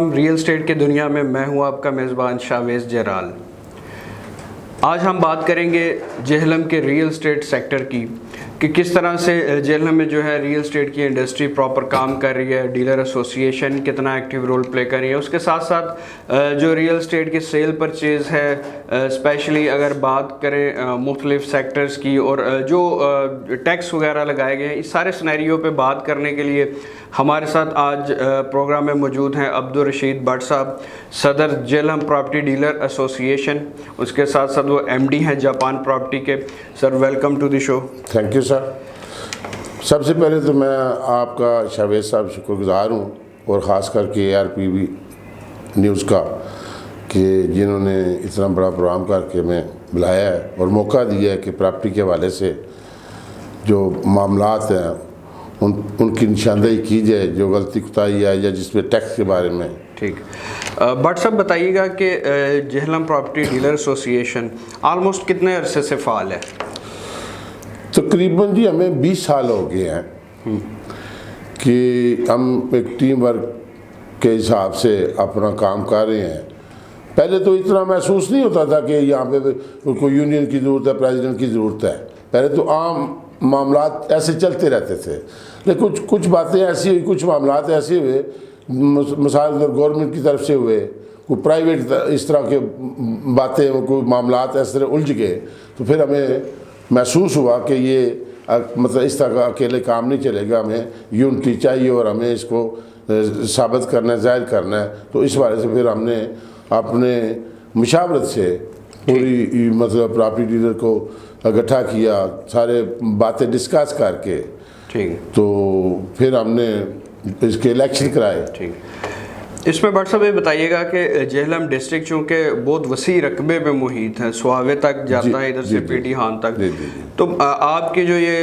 अस्सलाम। Real estate की दुनिया में मैं हूं आपका मेज़बान शावेज़ जराल। आज हम बात करेंगे जेहलम के रियल एस्टेट सेक्टर की कि किस तरह से जेहलम में जो है रियल एस्टेट की इंडस्ट्री प्रॉपर काम कर रही है, डीलर एसोसिएशन कितना एक्टिव रोल प्ले कर रही है, उसके साथ साथ जो रियल एस्टेट की सेल परचेज़ है, स्पेशली अगर बात करें मुख्तलिफ सेक्टर्स की और जो टैक्स वगैरह लगाए गए हैं, इस सारे सिनेरियो पे बात करने के लिए हमारे साथ आज प्रोग्राम में मौजूद हैं अब्दुल रशीद भट्ट साहब, सदर जेहलम प्रॉपर्टी डीलर एसोसिएशन। उसके साथ साथ वो MD हैं जापान प्रॉपर्टी के। Sir welcome to the show. Thank you sir. सबसे पहले तो मैं आपका शावेज़ साहब शुक्रगुजार हूँ और ख़ास करके ARPV न्यूज़ का कि जिन्होंने इतना बड़ा प्रोग्राम करके हमें बुलाया है और मौका दिया है कि प्रॉपर्टी के हवाले से जो मामलात हैं उनकी निशानदेही की जाए, जो गलती कोताही है या जिसमें टैक्स के बारे में। ठीक। भट्ट साहब बताइएगा कि Jhelum property dealer association almost कितने अरसे से फ़ाल है? तकरीबन जी हमें 20 साल हो गए हैं कि हम एक टीम वर्क के हिसाब से अपना काम कर रहे हैं। पहले तो इतना महसूस नहीं होता था कि यहाँ पे कोई यूनियन की ज़रूरत है, प्रेसिडेंट की ज़रूरत है। पहले तो आम मामलात ऐसे चलते रहते थे, लेकिन कुछ बातें ऐसी हुई, कुछ मामलात ऐसे हुए, मिसाल गवर्नमेंट की तरफ से हुए, कोई प्राइवेट इस तरह के बातें, कोई मामलात इस तरह उलझ गए, तो फिर हमें महसूस हुआ कि ये मतलब इस तरह का अकेले काम नहीं चलेगा, हमें यूनिटी चाहिए और हमें इसको साबित करना है, जाहिर करना है। तो इस बारे से फिर हमने अपने मुशावरत से पूरी मतलब प्रॉपर्टी डीलर को इकट्ठा किया, सारे बातें डिस्कस करके। ठीक। तो फिर हमने इसके इलेक्शन कराए। ठीक। इसमें भट्ट साहब ये बताइएगा कि जेहलम डिस्ट्रिक्ट चूँकि बहुत वसी रकबे में मुहित है, सुहावे तक जाता है, इधर से पीडी हान तक, तो आपके जो ये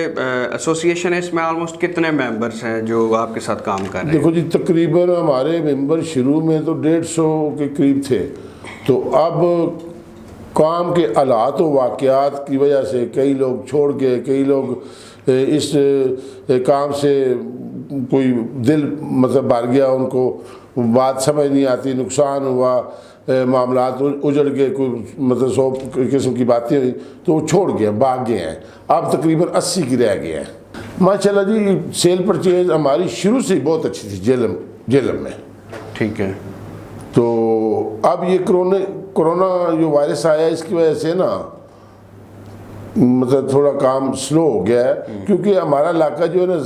एसोसिएशन है इसमें ऑलमोस्ट कितने मेंबर्स हैं जो आपके साथ काम कर रहे हैं? देखो जी, तकरीबन हमारे मेंबर शुरू में तो 150 के करीब थे, तो अब काम के हालात व वाक़यात की वजह से कई लोग छोड़ गए, कई लोग इस काम से कोई दिल मतलब भर गया, उनको बात समझ नहीं आती, नुकसान हुआ, मामलात उजड़ गए, कोई मतलब 100 किस्म की बातें हुई, तो वो छोड़ गए, भाग गए हैं। अब तकरीबन 80 की रह गए हैं। माशाल्लाह जी, सेल परचेज हमारी शुरू से ही बहुत अच्छी थी जेहलम में। ठीक है। तो अब ये कोरोना जो वायरस आया, इसकी वजह से ना मतलब थोड़ा काम स्लो हो गया है, क्योंकि हमारा इलाका जो है ना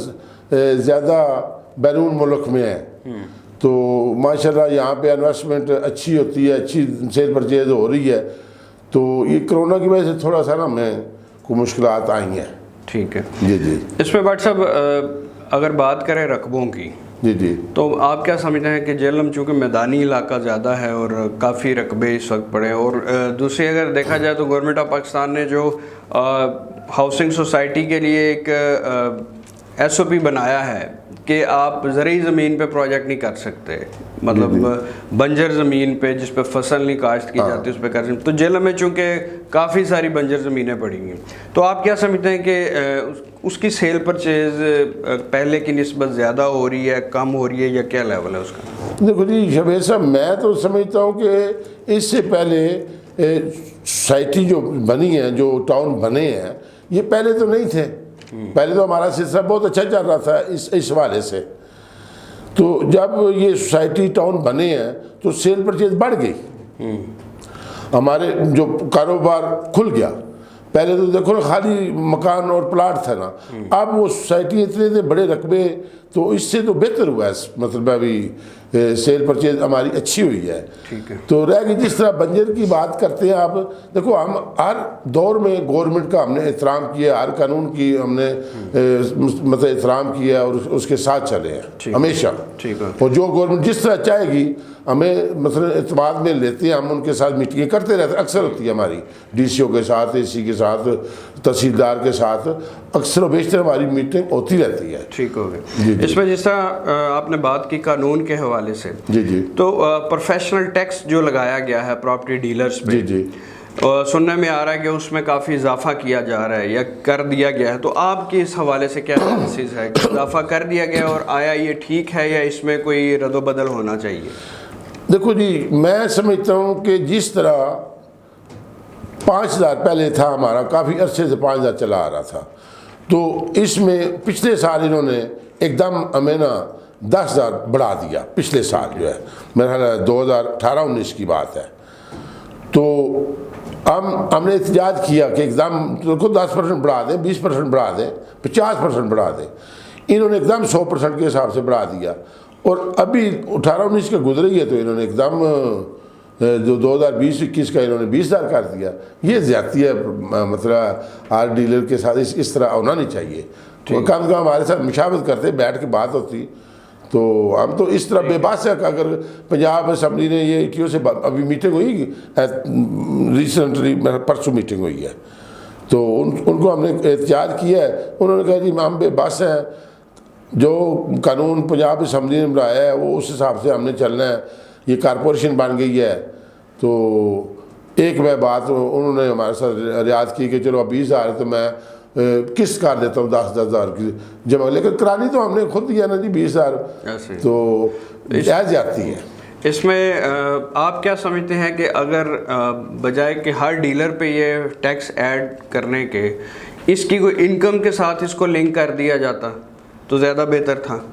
ज़्यादा बैरून मुल्क में है। तो माशाल्लाह यहाँ पे इन्वेस्टमेंट अच्छी होती है, अच्छी सेल परचेज हो रही है। तो ये कोरोना की वजह से थोड़ा सा ना हमें को मुश्किलात आई हैं। ठीक है जी जी। इसमें भट्ट साहब अगर बात करें रकबों की, जी जी, तो आप क्या समझते हैं कि जेहलम चूँकि मैदानी इलाका ज़्यादा है और काफ़ी रकबे इस वक्त पड़े हैं, और दूसरी अगर देखा जाए तो गवर्नमेंट ऑफ पाकिस्तान ने जो हाउसिंग सोसाइटी के लिए एक SOP बनाया है कि आप ज़रूरी ज़मीन पे प्रोजेक्ट नहीं कर सकते, मतलब बंजर ज़मीन पे जिस पे फसल नहीं काश्त की जाती उस पर कर सकते। तो जेहलम में चूँकि काफ़ी सारी बंजर ज़मीनें पड़ी हैं, तो आप क्या समझते हैं कि उसकी सेल परचेज पहले की निस्बत ज़्यादा हो रही है, कम हो रही है, या क्या लेवल है उसका? देखो जी शबीर साहब, मैं तो समझता हूँ कि इससे पहले सोसाइटी जो बनी है, जो टाउन बने हैं, ये पहले तो नहीं थे। पहले तो हमारा सिलसिला बहुत अच्छा चल रहा था इस हवाले से। तो जब ये सोसाइटी टाउन बने हैं तो सेल परचेज बढ़ गई, हमारे जो कारोबार खुल गया। पहले तो देखो ना खाली मकान और प्लाट था ना, अब वो सोसाइटी इतने थे बड़े रकबे, तो इससे तो बेहतर हुआ है, मतलब अभी सेल परचेज हमारी अच्छी हुई है। ठीक है। तो रह गई जिस तरह बंजर की बात करते हैं आप, देखो हम हर दौर में गवर्नमेंट का हमने एहतराम किया, हर कानून की हमने मतलब एहतराम किया और उसके साथ चले हैं हमेशा। ठीक है। और जो गवर्नमेंट जिस तरह चाहेगी हमें मतलब एतमाद में लेते हैं, हम उनके साथ मीटिंगें करते रहते हैं, अक्सर होती है हमारी DCO के साथ, AC के साथ, तहसीलदार के साथ, अक्सर बेशतर हमारी मीटिंग होती रहती है। ठीक हो गया। इसमें जिस तरह आपने बात की कानून के हवाले से, जी जी, तो प्रोफेशनल टैक्स जो लगाया गया है प्रॉपर्टी डीलर्स पे, जी जी, सुनने में आ रहा है कि उसमें काफ़ी इजाफा किया जा रहा है या कर दिया गया है, तो आपके इस हवाले से क्या एनालिसिस है कि इजाफा कर दिया गया और आया ये ठीक है या इसमें कोई रद्दोबदल होना चाहिए? देखो जी, मैं समझता हूँ कि जिस तरह 5,000 पहले था हमारा, काफ़ी अरसे से 5,000 चला आ रहा था, तो इसमें पिछले साल इन्होंने एकदम हमें ना 10,000 बढ़ा दिया। पिछले साल जो है मेरा ख्याल है 2018-19 की बात है। तो हमने एहतजाज किया कि एकदम देखो 10% बढ़ा दें, 20% बढ़ा दें, 50% बढ़ा दें। इन्होंने एकदम 100% के हिसाब से बढ़ा दिया। और अभी 18-19 का गुजर ही है तो इन्होंने एकदम जो 2020-21 का इन्होंने 20,000 कर दिया। ये ज्यादती है, मतलब हर डीलर के साथ इस तरह होना नहीं चाहिए। तो कम से कम हमारे साथ मुशावरत करते, बैठ के बात होती, तो हम तो इस तरह बेबस है कि अगर पंजाब असम्बली ने ये ईटीओ से अभी मीटिंग हुई, रिसेंटली परसों मीटिंग हुई है, तो उनको हमने एहतजाज किया है। उन्होंने कहा जी हम बेबस हैं, जो कानून पंजाब असम्बली ने बनाया है वो उस हिसाब से हमने चलना है। ये कारपोरेशन बन गई है, तो एक मैं बात उन्होंने हमारे साथ रियायत की कि चलो अब 20,000 है तो मैं किस्त कर देता हूँ 10,000 की जमा, लेकिन करानी तो हमने खुद दिया ना जी 20,000, तो जायज़ जाती है। इसमें आप क्या समझते हैं कि अगर बजाय कि हर डीलर पे ये टैक्स ऐड करने के, इसकी कोई इनकम के साथ इसको लिंक कर दिया जाता तो ज़्यादा बेहतर था?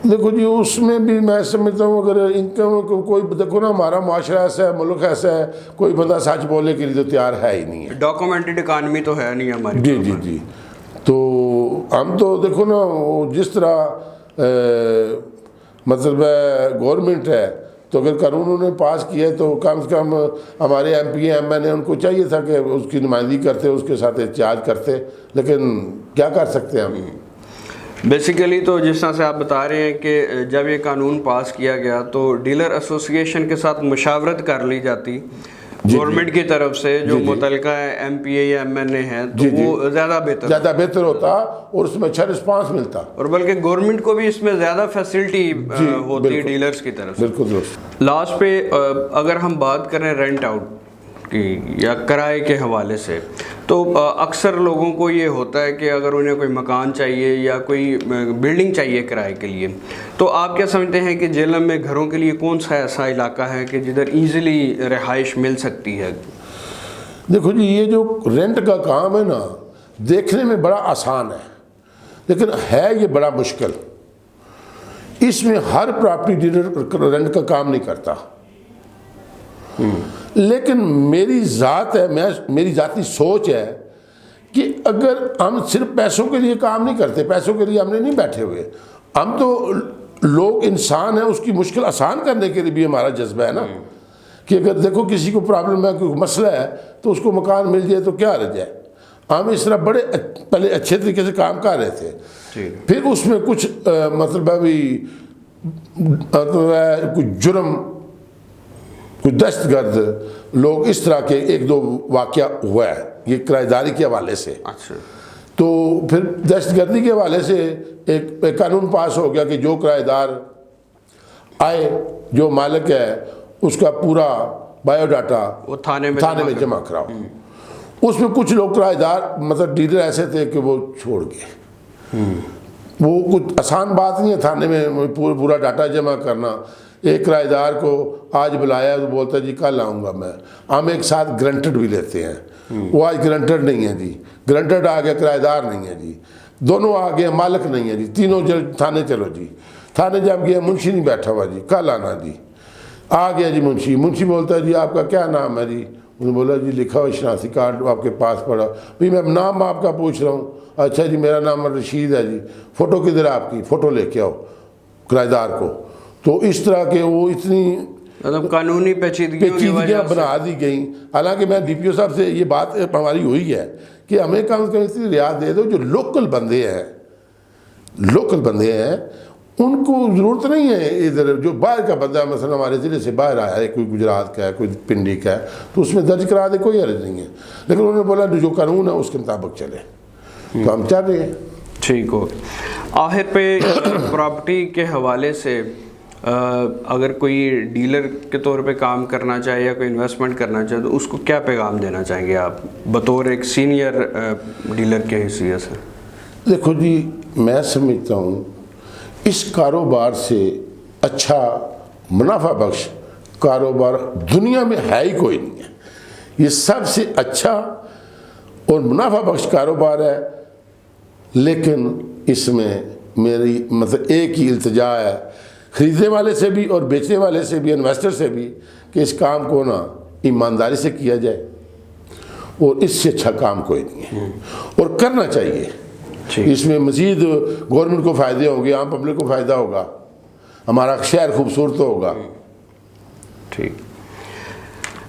देखो जी, उसमें भी मैं समझता हूँ अगर इनकम को कोई, देखो ना हमारा माशरा ऐसा है, मुल्क ऐसा है, कोई बंदा सच बोलने के लिए तो तैयार है ही नहीं है। डॉक्यूमेंटेड इकानमी तो है नहीं हमारी। जी जी जी। तो हम तो देखो ना जिस तरह मतलब गवर्नमेंट है, तो अगर कानून उन्होंने पास किया है तो कम से कम हमारे MP MNA उनको चाहिए था कि उसकी नुमाइंदगी करते, उसके साथ एहतजाज करते, लेकिन क्या कर सकते हैं हम। बेसिकली तो जिस तरह से आप बता रहे हैं कि जब ये कानून पास किया गया तो डीलर एसोसिएशन के साथ मुशावरत कर ली जाती गवर्नमेंट की तरफ से, जो मुतलका MPA या MNA है, तो वो ज़्यादा बेहतर होता और उसमें अच्छा रिस्पांस मिलता, और बल्कि गवर्नमेंट को भी इसमें ज़्यादा फैसिलिटी होती है डीलर्स की तरफ से। बिल्कुल। लास्ट पे अगर हम बात करें रेंट आउट की या किराए के हवाले से, तो अक्सर लोगों को ये होता है कि अगर उन्हें कोई मकान चाहिए या कोई बिल्डिंग चाहिए किराए के लिए, तो आप क्या समझते हैं कि जेहलम में घरों के लिए कौन सा ऐसा इलाका है कि जिधर ईज़िली रिहाइश मिल सकती है? देखो जी, ये जो रेंट का काम है ना, देखने में बड़ा आसान है, लेकिन है ये बड़ा मुश्किल। इसमें हर प्रॉपर्टी डीलर रेंट का काम नहीं करता। लेकिन मेरी ज़ात है, मेरी ज़ाती सोच है कि अगर हम सिर्फ पैसों के लिए काम नहीं करते, पैसों के लिए हमने नहीं बैठे हुए, हम तो लोग इंसान हैं, उसकी मुश्किल आसान करने के लिए भी हमारा जज्बा है ना, कि अगर देखो किसी को प्रॉब्लम है, कोई मसला है, तो उसको मकान मिल जाए तो क्या रह जाए। हम इस तरह बड़े पहले अच्छे तरीके से काम कर रहे थे, फिर उसमें कुछ मतलब अभी कुछ जुर्म, कुछ दहशतगर्द लोग, इस तरह के एक दो वाक़या हुआ है ये किराएदारी के हवाले से। अच्छा। तो फिर दहशतगर्दी के हवाले से एक कानून पास हो गया कि जो किराएदार आए, जो मालिक है, उसका पूरा बायोडाटा वो थाने में जमा कराओ। उसमें कुछ लोग किराएदार मतलब डीलर ऐसे थे कि वो छोड़ गए। वो कुछ आसान बात नहीं है थाने में पूरा डाटा जमा करना। एक किराएदार को आज बुलाया तो बोलता है जी कल आऊँगा मैं। हम एक साथ ग्रंटेड भी लेते हैं, वो आज ग्रंटेड नहीं है जी, ग्रंटेड आ गया, किराएदार नहीं है जी, दोनों आ गए, मालिक नहीं है जी, तीनों थाने चलो जी। थाने जब गया, मुंशी नहीं बैठा हुआ जी, कल आना जी। आ गया जी मुंशी, मुंशी बोलता है जी आपका क्या नाम है जी? उन्होंने बोला जी लिखा हुआ शनाख्ती कार्ड आपके पास पड़ा। भाई मैं नाम आपका पूछ रहा हूँ। अच्छा जी मेरा नाम रशीद है जी। फ़ोटो किधर है आपकी? फ़ोटो लेके आओ किराएदार को। तो इस तरह के वो इतनी मतलब कानूनी पेचीदगियाँ बना दी गई। हालांकि मैं DPO साहब से ये बात हमारी हुई है कि हमें कम से कम इतनी रियायत दे दो, जो लोकल बंदे हैं उनको ज़रूरत नहीं है इधर, जो बाहर का बंदा मसलन हमारे ज़िले से बाहर आया है, कोई गुजरात का है, कोई पिंडी का है, तो उसमें दर्ज करा दे, कोई अर्ज नहीं है। लेकिन उन्होंने बोला जो कानून है उसके मुताबिक चले, तो हम चाह रहे हैं। ठीक हो। आखिर पे प्रॉपर्टी के हवाले से अगर कोई डीलर के तौर पे काम करना चाहे या कोई इन्वेस्टमेंट करना चाहे, तो उसको क्या पैगाम देना चाहेंगे आप बतौर एक सीनियर डीलर के हैसियत से? देखो जी, मैं समझता हूँ इस कारोबार से अच्छा मुनाफा बख्श कारोबार दुनिया में है ही कोई नहीं है। ये सबसे अच्छा और मुनाफा बख्श कारोबार है, लेकिन इसमें मेरी मतलब एक ही इल्तिजा है ख़रीदने वाले से भी और बेचने वाले से भी, इन्वेस्टर से भी, कि इस काम को ना ईमानदारी से किया जाए, और इससे अच्छा काम कोई नहीं है और करना चाहिए। इसमें मज़ीद गवर्नमेंट को फ़ायदे होंगे, आम पब्लिक को फ़ायदा होगा, हमारा शहर खूबसूरत होगा। ठीक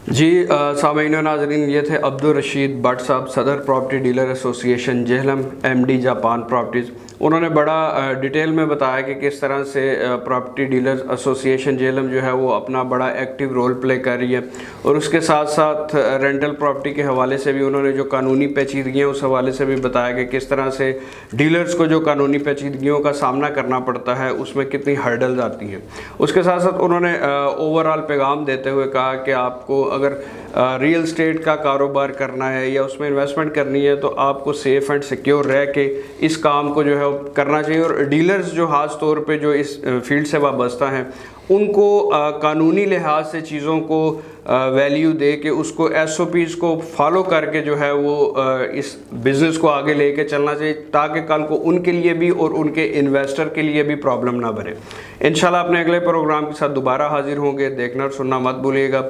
जी। सामीन नाज़रीन, ये थे अब्दुल रशीद भट्ट साहब, सदर property dealer association Jhelum, MD Japan properties. उन्होंने बड़ा डिटेल में बताया कि किस तरह से प्रॉपर्टी डीलर एसोसिएशन जेहलम जो है वो अपना बड़ा एक्टिव रोल प्ले कर रही है, और उसके साथ साथ रेंटल प्रॉपर्टी के हवाले से भी उन्होंने जो कानूनी पेचीदगियाँ उस हवाले से भी बताया कि किस तरह से डीलर्स को जो कानूनी पेचीदगियों का सामना करना पड़ता है, उसमें कितनी हर्डल्स आती हैं। उसके साथ साथ उन्होंने ओवरऑल पैगाम देते हुए कहा कि आपको अगर रियल स्टेट का कारोबार करना है या उसमें इन्वेस्टमेंट करनी है, तो आपको सेफ़ एंड सिक्योर रह के इस काम को जो है करना चाहिए। और डीलर्स जो ख़ास तौर पे जो इस फील्ड से वाबस्ता हैं, उनको कानूनी लिहाज से चीज़ों को वैल्यू दे के उसको SOPs को फॉलो करके जो है वो इस बिज़नेस को आगे लेके चलना चाहिए, ताकि कल को उनके लिए भी और उनके इन्वेस्टर के लिए भी प्रॉब्लम ना बने। इंशाल्लाह अपने अगले प्रोग्राम के साथ दोबारा हाजिर होंगे। देखना और सुनना मत भूलिएगा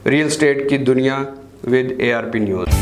रियल स्टेट की दुनिया विद ARP न्यूज़।